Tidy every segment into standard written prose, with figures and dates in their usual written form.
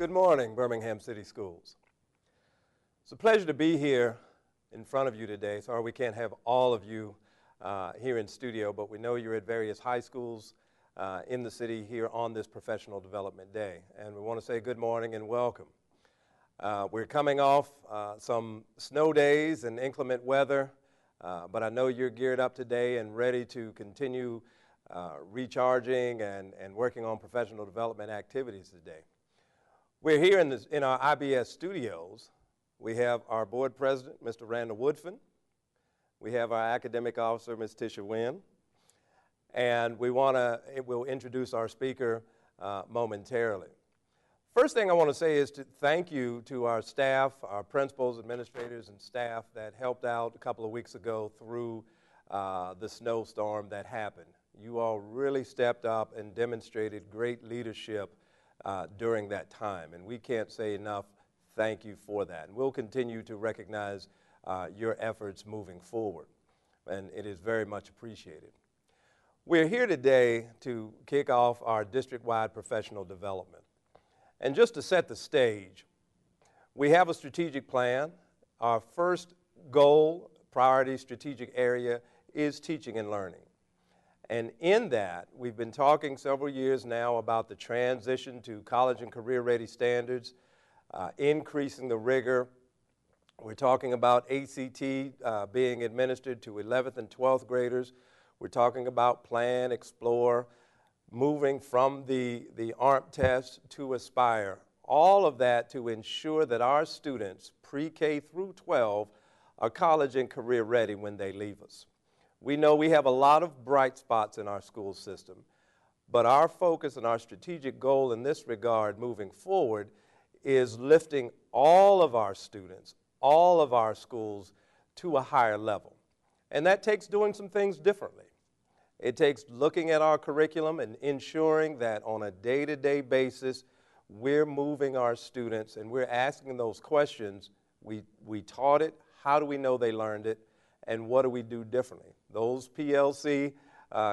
Good morning, Birmingham City Schools. It's a pleasure to be here in front of you today. Sorry we can't have all of you here in studio, but we know you're at various high schools in the city here on this Professional Development Day. And we want to say good morning and welcome. We're coming off some snow days and inclement weather, but I know you're geared up today and ready to continue recharging and working on professional development activities today. We're here in our IBS studios. We have our board president, Mr. Randall Woodfin. We have our academic officer, Ms. Tisha Wynn. And we'll introduce our speaker momentarily. First thing I want to say is to thank you to our staff, our principals, administrators, and staff that helped out a couple of weeks ago through the snowstorm that happened. You all really stepped up and demonstrated great leadership during that time, and we can't say enough thank you for that. And we'll continue to recognize your efforts moving forward, and it is very much appreciated. We're here today to kick off our district-wide professional development. And just to set the stage, we have a strategic plan. Our first goal, priority strategic area, is teaching and learning. And in that, we've been talking several years now about the transition to college and career-ready standards, increasing the rigor. We're talking about ACT being administered to 11th and 12th graders. We're talking about plan, explore, moving from the ARMP test to Aspire. All of that to ensure that our students, pre-K through 12, are college and career-ready when they leave us. We know we have a lot of bright spots in our school system, but our focus and our strategic goal in this regard moving forward is lifting all of our students, all of our schools to a higher level. And that takes doing some things differently. It takes looking at our curriculum and ensuring that on a day-to-day basis, we're moving our students and we're asking those questions. We taught it, how do we know they learned it, and what do we do differently? Those PLC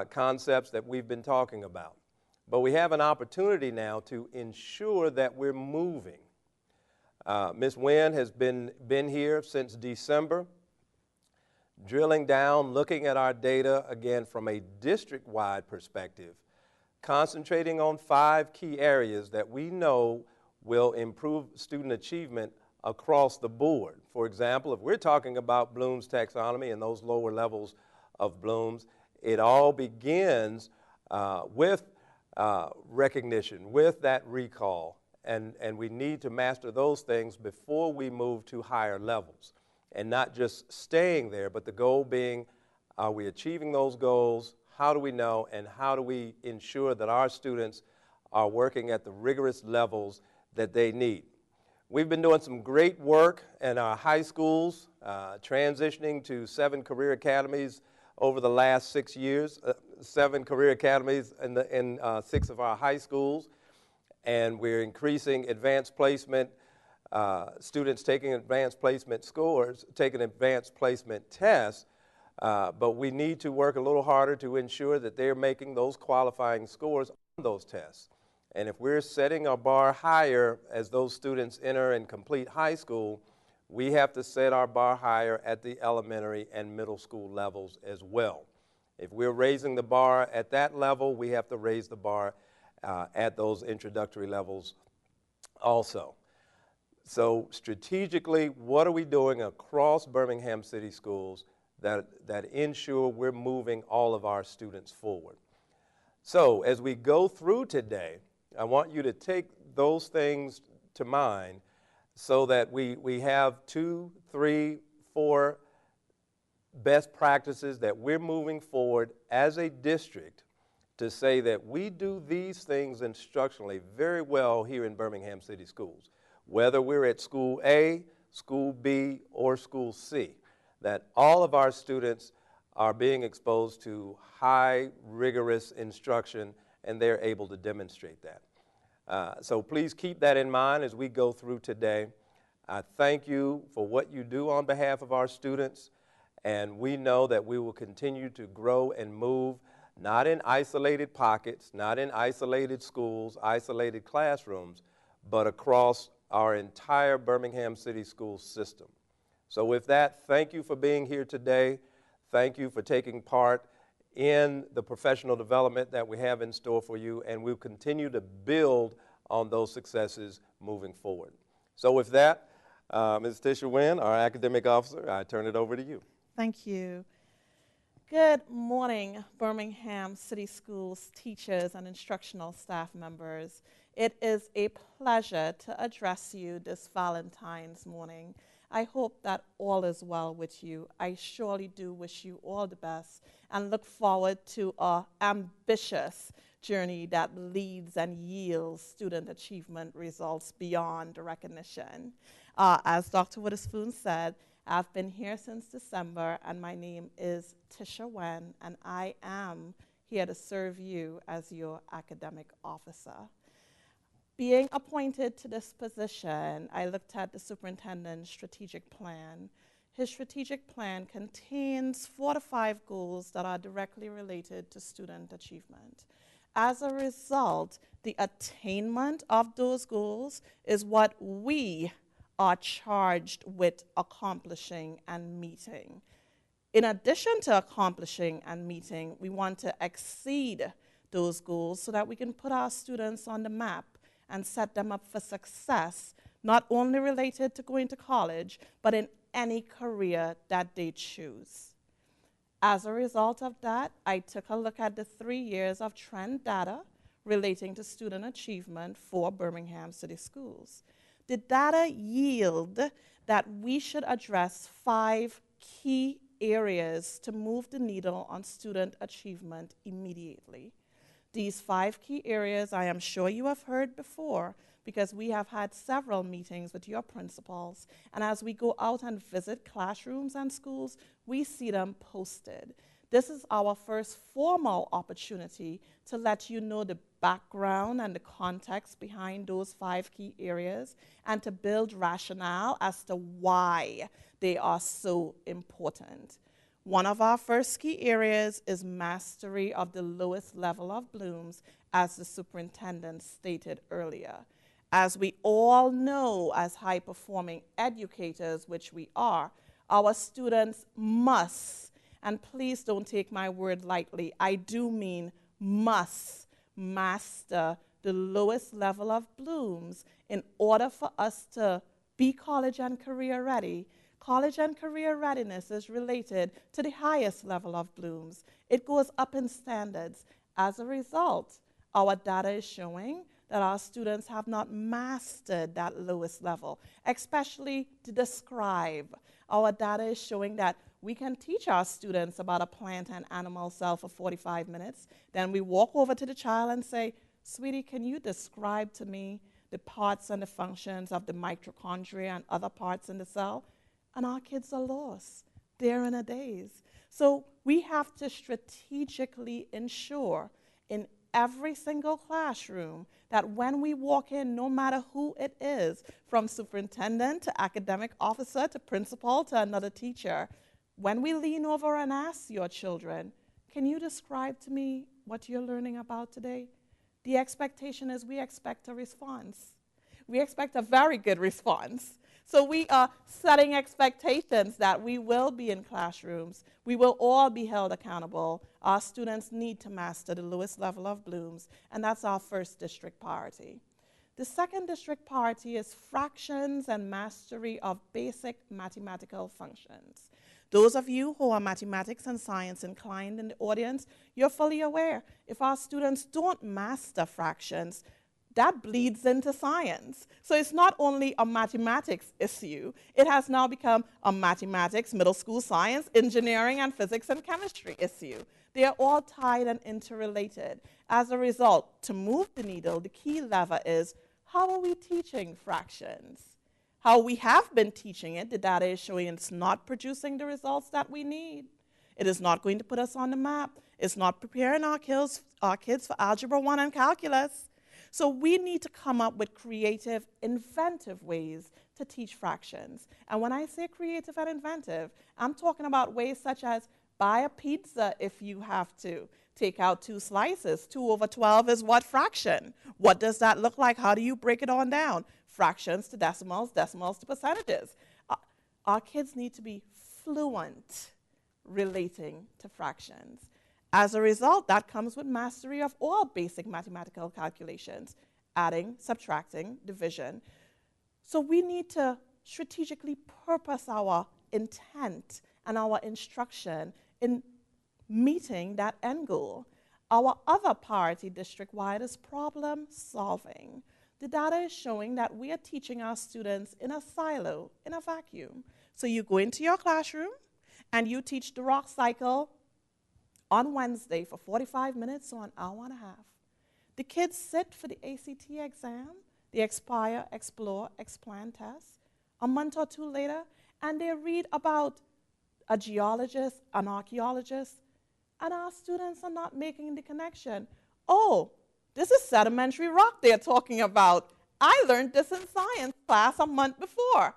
concepts that we've been talking about. But we have an opportunity now to ensure that we're moving. Ms. Wynn has been here since December, drilling down, looking at our data, again, from a district-wide perspective, concentrating on 5 key areas that we know will improve student achievement across the board. For example, if we're talking about Bloom's taxonomy and those lower levels of Bloom's, it all begins with recognition, with that recall, and we need to master those things before we move to higher levels, and not just staying there, but the goal being, are we achieving those goals? How do we know, and how do we ensure that our students are working at the rigorous levels that they need? We've been doing some great work in our high schools, transitioning to 7 career academies over the last 6 years, 7 career academies in 6 of our high schools, and we're increasing advanced placement, students taking advanced placement scores, taking advanced placement tests, but we need to work a little harder to ensure that they're making those qualifying scores on those tests. And if we're setting our bar higher as those students enter and complete high school, we have to set our bar higher at the elementary and middle school levels as well. If we're raising the bar at that level, we have to raise the bar at those introductory levels also. So strategically, what are we doing across Birmingham City Schools that ensure we're moving all of our students forward? So as we go through today, I want you to take those things to mind so that we have 2, 3, 4 best practices that we're moving forward as a district to say that we do these things instructionally very well here in Birmingham City Schools, whether we're at School A, School B, or School C, that all of our students are being exposed to high, rigorous instruction, and they're able to demonstrate that. So please keep that in mind as we go through today. I thank you for what you do on behalf of our students, and we know that we will continue to grow and move, not in isolated pockets, not in isolated schools, isolated classrooms, but across our entire Birmingham City School system. So with that, thank you for being here today. Thank you for taking part in the professional development that we have in store for you, and we'll continue to build on those successes moving forward. So with that, Ms. Tisha Wynn, our academic officer, I turn it over to you. Thank you. Good morning, Birmingham City Schools teachers and instructional staff members. It is a pleasure to address you this Valentine's morning. I hope that all is well with you. I surely do wish you all the best and look forward to an ambitious journey that leads and yields student achievement results beyond recognition. As Dr. Witherspoon said, I've been here since December, and my name is Tisha Wen, and I am here to serve you as your academic officer. Being appointed to this position, I looked at the superintendent's strategic plan. His strategic plan contains 4 to 5 goals that are directly related to student achievement. As a result, the attainment of those goals is what we are charged with accomplishing and meeting. In addition to accomplishing and meeting, we want to exceed those goals so that we can put our students on the map and set them up for success, not only related to going to college, but in any career that they choose. As a result of that, I took a look at the 3 years of trend data relating to student achievement for Birmingham City Schools. The data yield that we should address 5 key areas to move the needle on student achievement immediately. These 5 key areas I am sure you have heard before because we have had several meetings with your principals, and as we go out and visit classrooms and schools, we see them posted. This is our first formal opportunity to let you know the background and the context behind those 5 key areas and to build rationale as to why they are so important. One of our first key areas is mastery of the lowest level of blooms, as the superintendent stated earlier. As we all know, as high-performing educators, which we are, our students must, and please don't take my word lightly, I do mean must, master the lowest level of blooms in order for us to be college and career ready. College and career readiness is related to the highest level of blooms. It goes up in standards. As a result, our data is showing that our students have not mastered that lowest level, especially to describe. Our data is showing that we can teach our students about a plant and animal cell for 45 minutes. Then we walk over to the child and say, sweetie, can you describe to me the parts and the functions of the mitochondria and other parts in the cell? And our kids are lost. They're in a daze. So we have to strategically ensure in every single classroom that when we walk in, no matter who it is, from superintendent to academic officer to principal to another teacher, when we lean over and ask your children, can you describe to me what you're learning about today? The expectation is we expect a response. We expect a very good response. So we are setting expectations that we will be in classrooms. We will all be held accountable. Our students need to master the lowest level of blooms, and that's our first district priority. The second district priority is fractions and mastery of basic mathematical functions. Those of you who are mathematics and science inclined in the audience, you're fully aware. If our students don't master fractions, that bleeds into science. So it's not only a mathematics issue, it has now become a mathematics, middle school science, engineering, and physics and chemistry issue. They are all tied and interrelated. As a result, to move the needle, the key lever is, how are we teaching fractions? How we have been teaching it, the data is showing it's not producing the results that we need. It is not going to put us on the map. It's not preparing our kids for Algebra 1 and calculus. So we need to come up with creative, inventive ways to teach fractions. And when I say creative and inventive, I'm talking about ways such as Buy a pizza if you have to. Take out 2 slices. 2 over 12 is what fraction? What does that look like? How do you break it on down? Fractions to decimals, decimals to percentages. Our kids need to be fluent relating to fractions. As a result, that comes with mastery of all basic mathematical calculations, adding, subtracting, division. So we need to strategically purpose our intent and our instruction in meeting that end goal. Our other priority district-wide is problem solving. The data is showing that we are teaching our students in a silo, in a vacuum. So you go into your classroom and you teach the rock cycle on Wednesday for 45 minutes or an hour and a half. The kids sit for the ACT exam, the Expire, Explore, Explan test, a month or two later, and they read about a geologist, an archaeologist, and our students are not making the connection. Oh, this is sedimentary rock they're talking about. I learned this in science class a month before.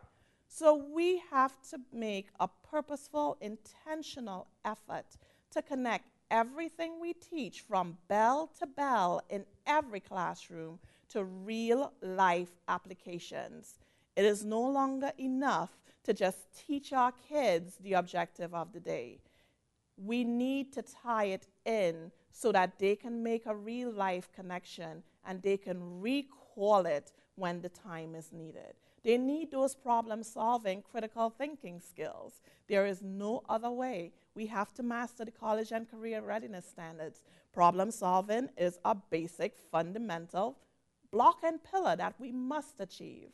So we have to make a purposeful, intentional effort to connect everything we teach from bell to bell in every classroom to real life applications. It is no longer enough to just teach our kids the objective of the day. We need to tie it in so that they can make a real life connection and they can recall it when the time is needed. They need those problem solving, critical thinking skills. There is no other way. We have to master the college and career readiness standards. Problem solving is a basic, fundamental block and pillar that we must achieve.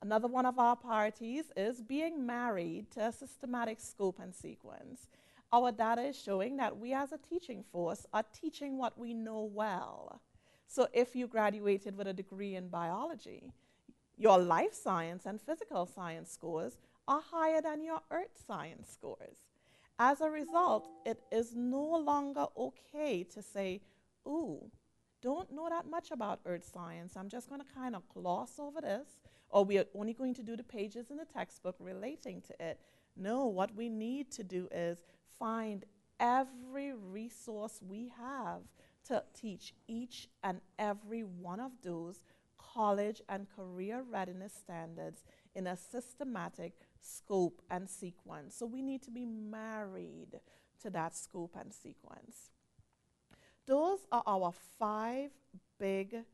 Another one of our priorities is being married to a systematic scope and sequence. Our data is showing that we as a teaching force are teaching what we know well. So if you graduated with a degree in biology, your life science and physical science scores are higher than your earth science scores. As a result, it is no longer okay to say, ooh, don't know that much about earth science. I'm just going to kind of gloss over this, or we are only going to do the pages in the textbook relating to it. No, what we need to do is find every resource we have to teach each and every one of those college and career readiness standards in a systematic scope and sequence. So we need to be married to that scope and sequence. Those are our 5 big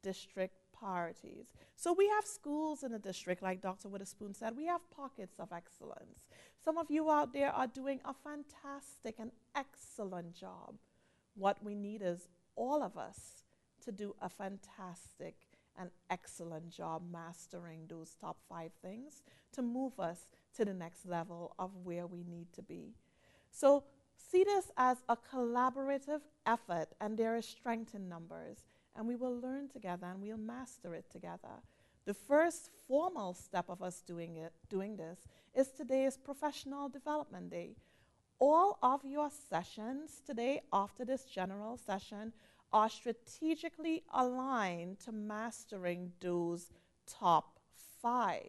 district priorities. So we have schools in the district, like Dr. Witherspoon said, we have pockets of excellence. Some of you out there are doing a fantastic and excellent job. What we need is all of us to do a fantastic and excellent job mastering those top 5 things to move us to the next level of where we need to be. So see this as a collaborative effort, and there is strength in numbers, and we will learn together and we'll master it together. The first formal step of us doing this is today's Professional Development Day. All of your sessions today after this general session are strategically aligned to mastering those top 5.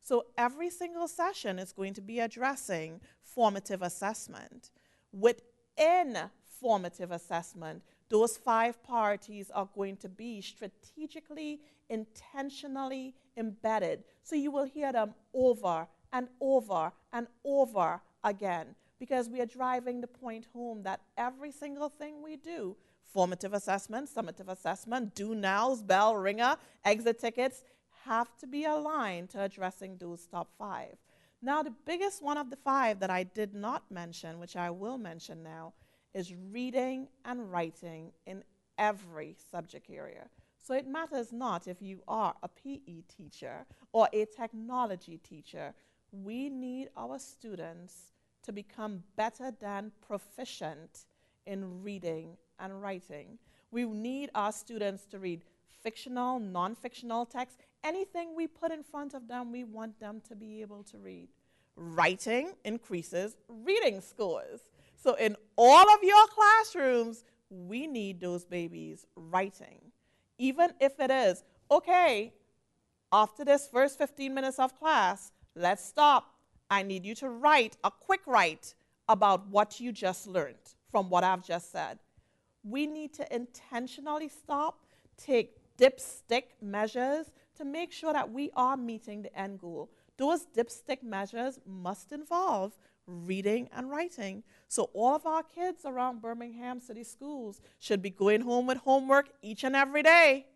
So every single session is going to be addressing formative assessment. Within formative assessment, those 5 priorities are going to be strategically, intentionally embedded. So you will hear them over and over and over again, because we are driving the point home that every single thing we do, formative assessment, summative assessment, do nows, bell ringer, exit tickets, have to be aligned to addressing those top 5. Now, the biggest one of the 5 that I did not mention, which I will mention now, is reading and writing in every subject area. So it matters not if you are a PE teacher or a technology teacher. We need our students to become better than proficient in reading and writing. We need our students to read fictional, non-fictional text. Anything we put in front of them, we want them to be able to read. Writing increases reading scores. So in all of your classrooms, we need those babies writing. Even if it is, okay, after this first 15 minutes of class, let's stop. I need you to write a quick write about what you just learned from what I've just said. We need to intentionally stop, take dipstick measures to make sure that we are meeting the end goal. Those dipstick measures must involve reading and writing. So all of our kids around Birmingham City Schools should be going home with homework each and every day.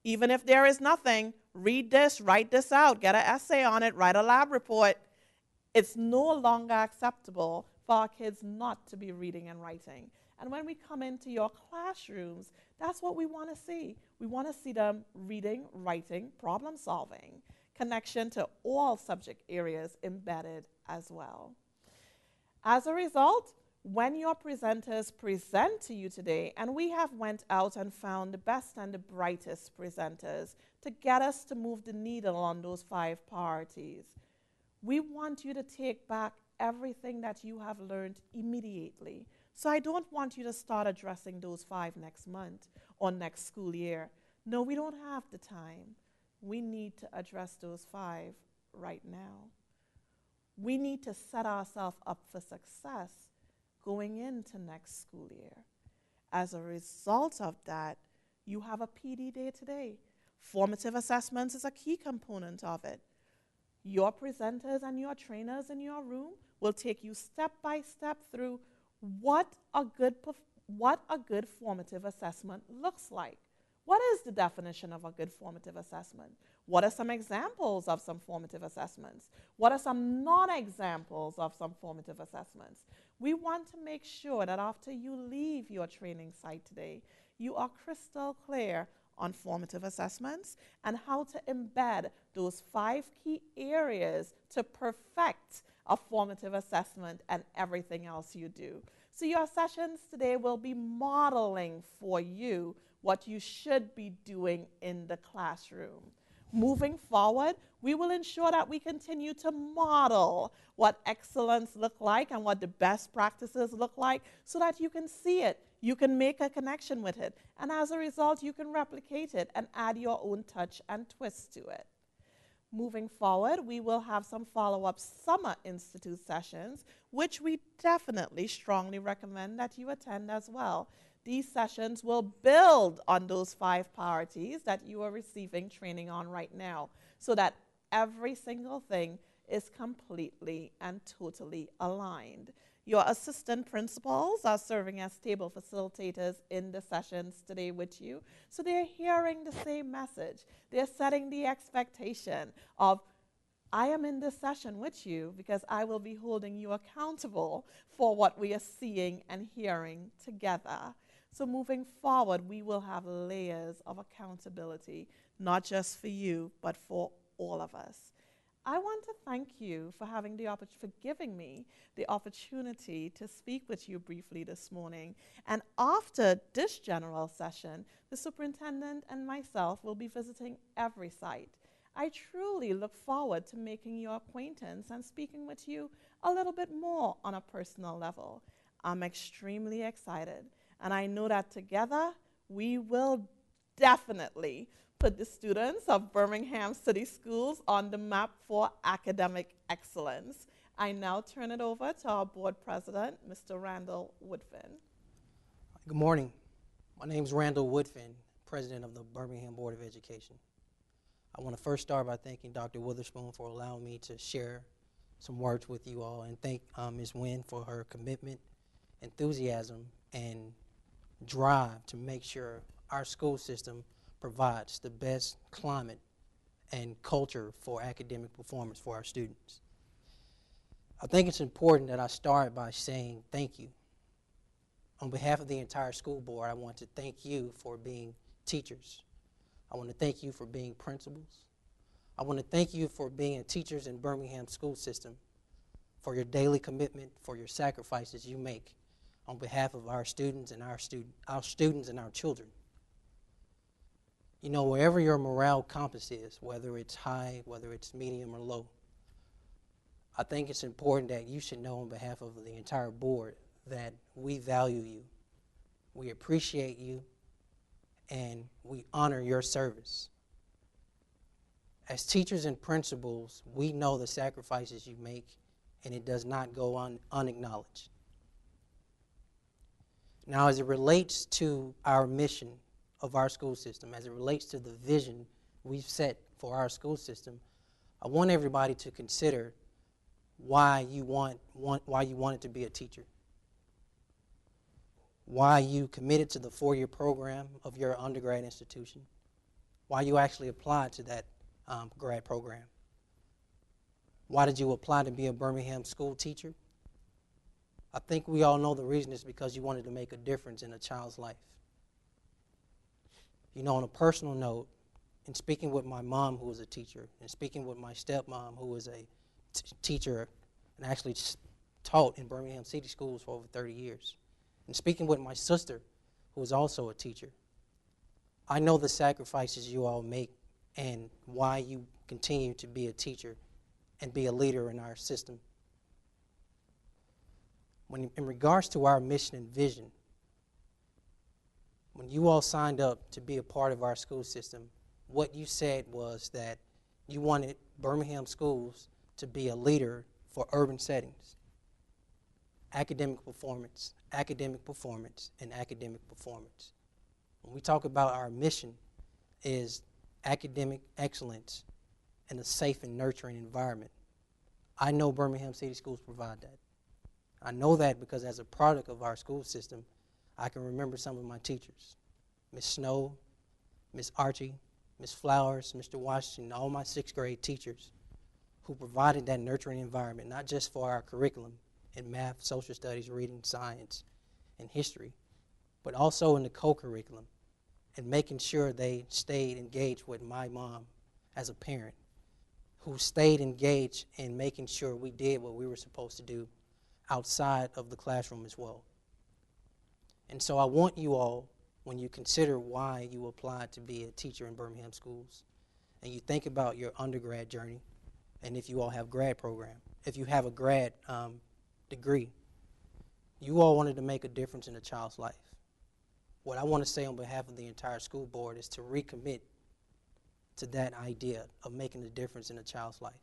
Even if there is nothing, read this, write this out, get an essay on it, write a lab report. It's no longer acceptable for our kids not to be reading and writing. And when we come into your classrooms, that's what we want to see. We want to see them reading, writing, problem solving, connection to all subject areas embedded as well. As a result, when your presenters present to you today, and we have went out and found the best and the brightest presenters to get us to move the needle on those 5 priorities, we want you to take back everything that you have learned immediately. So I don't want you to start addressing those 5 next month or next school year. No, we don't have the time. We need to address those 5 right now. We need to set ourselves up for success going into next school year. As a result of that, you have a PD day today. Formative assessments is a key component of it. Your presenters and your trainers in your room will take you step by step through what a good formative assessment looks like. What is the definition of a good formative assessment? What are some examples of some formative assessments? What are some non-examples of some formative assessments? We want to make sure that after you leave your training site today, you are crystal clear on formative assessments and how to embed those 5 key areas to perfect a formative assessment and everything else you do. So your sessions today will be modeling for you what you should be doing in the classroom. Moving forward, we will ensure that we continue to model what excellence look like and what the best practices look like so that you can see it, you can make a connection with it, and as a result, you can replicate it and add your own touch and twist to it. Moving forward, we will have some follow-up Summer Institute sessions, which we definitely strongly recommend that you attend as well. These sessions will build on those 5 priorities that you are receiving training on right now so that every single thing is completely and totally aligned. Your assistant principals are serving as table facilitators in the sessions today with you, so they're hearing the same message. They're setting the expectation of, I am in this session with you because I will be holding you accountable for what we are seeing and hearing together. So moving forward, we will have layers of accountability, not just for you, but for all of us. I want to thank you for giving me the opportunity to speak with you briefly this morning. And after this general session, the superintendent and myself will be visiting every site. I truly look forward to making your acquaintance and speaking with you a little bit more on a personal level. I'm extremely excited, and I know that together we will definitely put the students of Birmingham City Schools on the map for academic excellence. I now turn it over to our board president, Mr. Randall Woodfin. Good morning. My name is Randall Woodfin, president of the Birmingham Board of Education. I want to first start by thanking Dr. Witherspoon for allowing me to share some words with you all, and thank Ms. Wynn for her commitment, enthusiasm, and drive to make sure our school system provides the best climate and culture for academic performance for our students. I think it's important that I start by saying thank you. On behalf of the entire school board, I want to thank you for being teachers. I want to thank you for being principals. I want to thank you for being teachers in Birmingham school system, for your daily commitment, for your sacrifices you make on behalf of our students and our students and our children. You know, wherever your morale compass is, whether it's high, whether it's medium or low, I think it's important that you should know on behalf of the entire board that we value you, we appreciate you, and we honor your service. As teachers and principals, we know the sacrifices you make, and it does not go unacknowledged. Now, as it relates to our mission of our school system, as it relates to the vision we've set for our school system, I want everybody to consider why you wanted to be a teacher, why you committed to the 4-year program of your undergrad institution, why you actually applied to that grad program. Why did you apply to be a Birmingham school teacher? I think we all know the reason is because you wanted to make a difference in a child's life. You know, on a personal note, in speaking with my mom, who was a teacher, and speaking with my stepmom, who was a teacher and actually taught in Birmingham City Schools for over 30 years, and speaking with my sister, who was also a teacher, I know the sacrifices you all make and why you continue to be a teacher and be a leader in our system. In regards to our mission and vision, when you all signed up to be a part of our school system, what you said was that you wanted Birmingham schools to be a leader for urban settings. Academic performance, academic performance, and academic performance. When we talk about our mission is academic excellence and a safe and nurturing environment. I know Birmingham City Schools provide that. I know that because as a product of our school system, I can remember some of my teachers. Miss Snow, Miss Archie, Miss Flowers, Mr. Washington, all my 6th grade teachers who provided that nurturing environment, not just for our curriculum in math, social studies, reading, science, and history, but also in the co-curriculum and making sure they stayed engaged with my mom as a parent, who stayed engaged in making sure we did what we were supposed to do outside of the classroom as well. And so I want you all, when you consider why you applied to be a teacher in Birmingham schools, and you think about your undergrad journey, and if you all have grad program, if you have a grad degree, you all wanted to make a difference in a child's life. What I want to say on behalf of the entire school board is to recommit to that idea of making a difference in a child's life.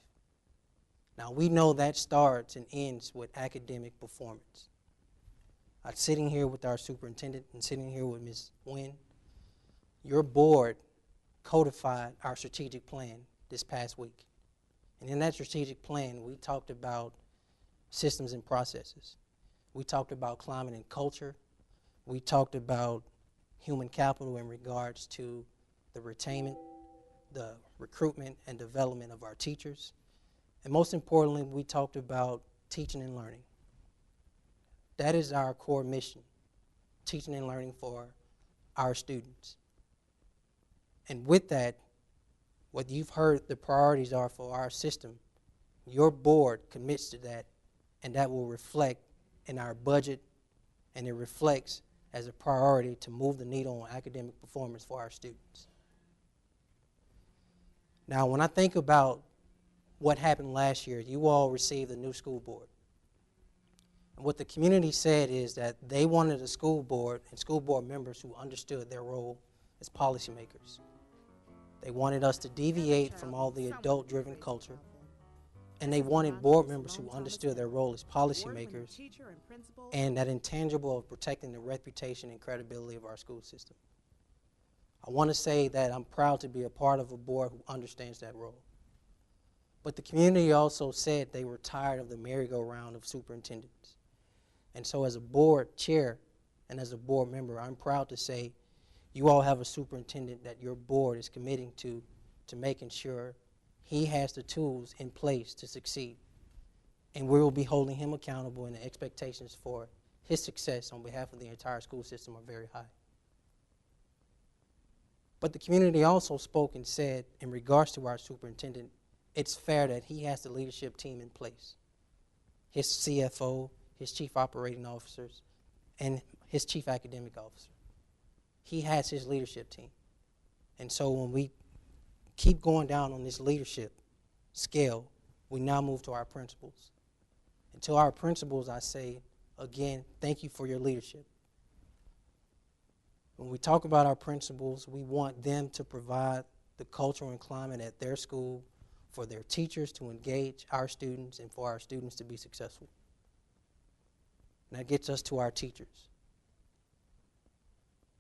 Now, we know that starts and ends with academic performance. I'm sitting here with our superintendent and sitting here with Ms. Nguyen. Your board codified our strategic plan this past week. And in that strategic plan, we talked about systems and processes. We talked about climate and culture. We talked about human capital in regards to the retainment, the recruitment and development of our teachers. And most importantly, we talked about teaching and learning. That is our core mission, teaching and learning for our students. And with that, what you've heard the priorities are for our system, your board commits to that, and that will reflect in our budget, and it reflects as a priority to move the needle on academic performance for our students. Now, when I think about what happened last year, you all received a new school board. And what the community said is that they wanted a school board and school board members who understood their role as policymakers. They wanted us to deviate from all the adult-driven culture, and they wanted board members who understood their role as policymakers and that intangible of protecting the reputation and credibility of our school system. I want to say that I'm proud to be a part of a board who understands that role. But the community also said they were tired of the merry-go-round of superintendents. And so as a board chair and as a board member, I'm proud to say you all have a superintendent that your board is committing to making sure he has the tools in place to succeed. And we will be holding him accountable, and the expectations for his success on behalf of the entire school system are very high. But the community also spoke and said, in regards to our superintendent, it's fair that he has the leadership team in place. His CFO, his chief operating officers, and his chief academic officer. He has his leadership team. And so when we keep going down on this leadership scale, we now move to our principals. And to our principals, I say, again, thank you for your leadership. When we talk about our principals, we want them to provide the culture and climate at their school for their teachers to engage our students and for our students to be successful. And that gets us to our teachers.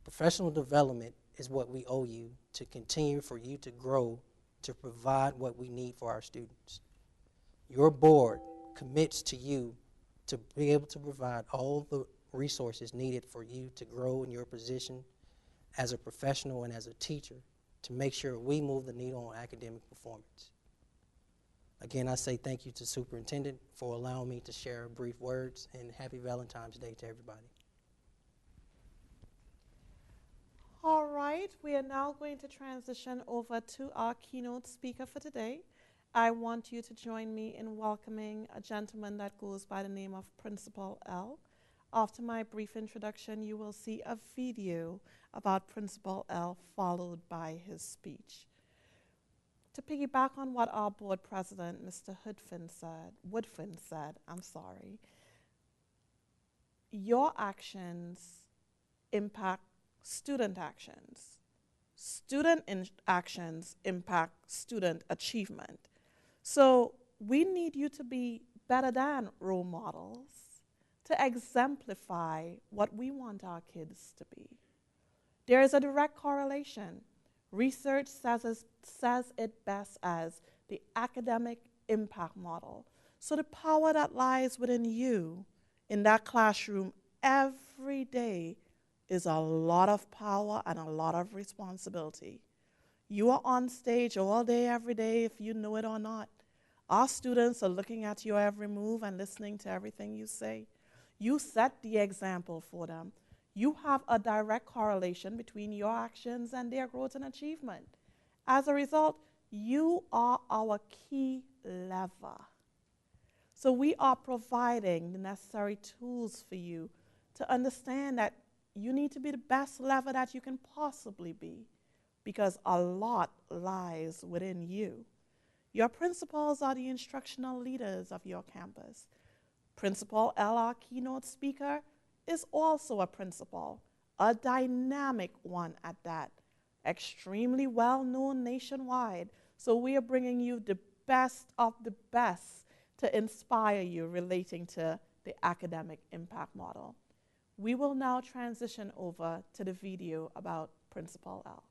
Professional development is what we owe you to continue for you to grow, to provide what we need for our students. Your board commits to you to be able to provide all the resources needed for you to grow in your position as a professional and as a teacher to make sure we move the needle on academic performance. Again, I say thank you to Superintendent for allowing me to share brief words, and happy Valentine's Day to everybody. All right, we are now going to transition over to our keynote speaker for today. I want you to join me in welcoming a gentleman that goes by the name of Principal L. After my brief introduction, you will see a video about Principal L followed by his speech. To piggyback on what our board president, Mr. Woodfin said, your actions impact student actions. Student actions impact student achievement. So we need you to be better than role models to exemplify what we want our kids to be. There is a direct correlation. Research says it best as the academic impact model. So the power that lies within you in that classroom every day is a lot of power and a lot of responsibility. You are on stage all day, every day, if you know it or not. Our students are looking at your every move and listening to everything you say. You set the example for them. You have a direct correlation between your actions and their growth and achievement. As a result, you are our key lever. So we are providing the necessary tools for you to understand that you need to be the best lever that you can possibly be, because a lot lies within you. Your principals are the instructional leaders of your campus. Principal L, our keynote speaker, is also a principal, a dynamic one at that, extremely well known nationwide. So we are bringing you the best of the best to inspire you relating to the academic impact model. We will now transition over to the video about Principal L.